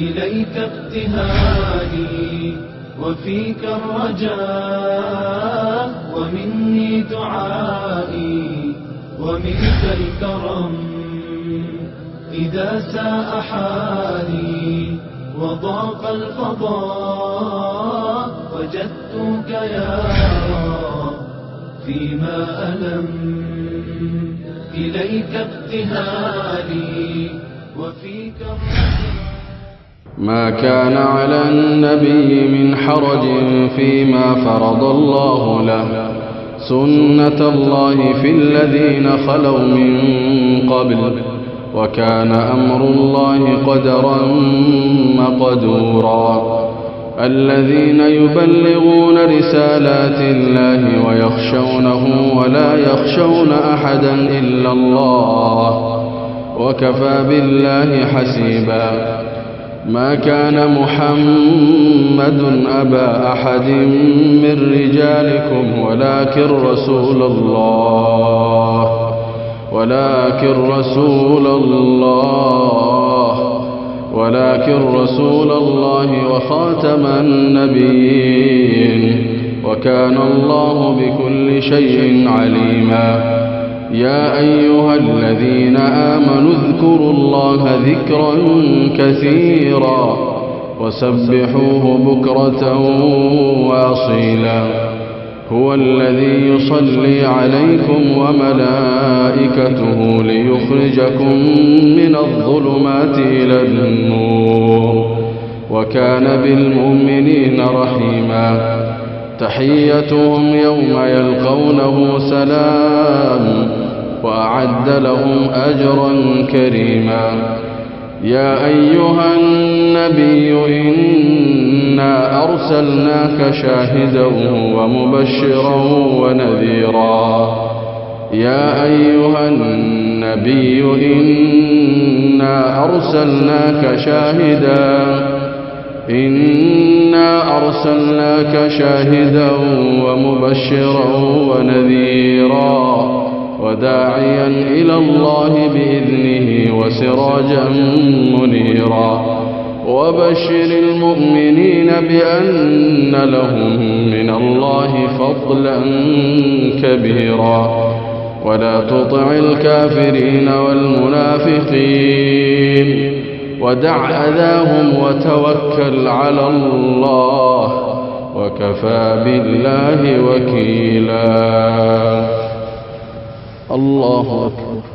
إليك ابتهالي وفيك الرجاء، ومني دعائي ومنك الكرم. إذا ساء حالي وضاق الفضاء، وجدتك يا رب فيما ألم. إليك ابتهالي وفيك الرجاء. ما كان على النبي من حرج فيما فرض الله له، سنة الله في الذين خلوا من قبل، وكان أمر الله قدرا مقدورا. الذين يبلغون رسالات الله ويخشونه ولا يخشون أحدا إلا الله، وكفى بالله حسيبا. ما كان محمد أبا أحد من رجالكم ولكن رسول الله وخاتم النبيين، وكان الله بكل شيء عليما. يا أيها الذين آمنوا اذكروا الله ذكرا كثيرا وسبحوه بكرة وأصيلا. هو الذي يصلي عليكم وملائكته ليخرجكم من الظلمات إلى النور، وكان بالمؤمنين رحيما. تحيتهم يوم يلقونه سلام، وأعد لهم أجرا كريما. يا أيها النبي إنا أرسلناك شاهدا ومبشرا ونذيرا. يا أيها النبي إنا أرسلناك شاهدا ومبشرا ونذيرا، وداعيا إلى الله بإذنه وسراجا منيرا. وبشر المؤمنين بأن لهم من الله فضلا كبيرا. ولا تطع الكافرين والمنافقين ودع أذاهم وتوكل على الله، وكفى بالله وكيلا. الله أكبر.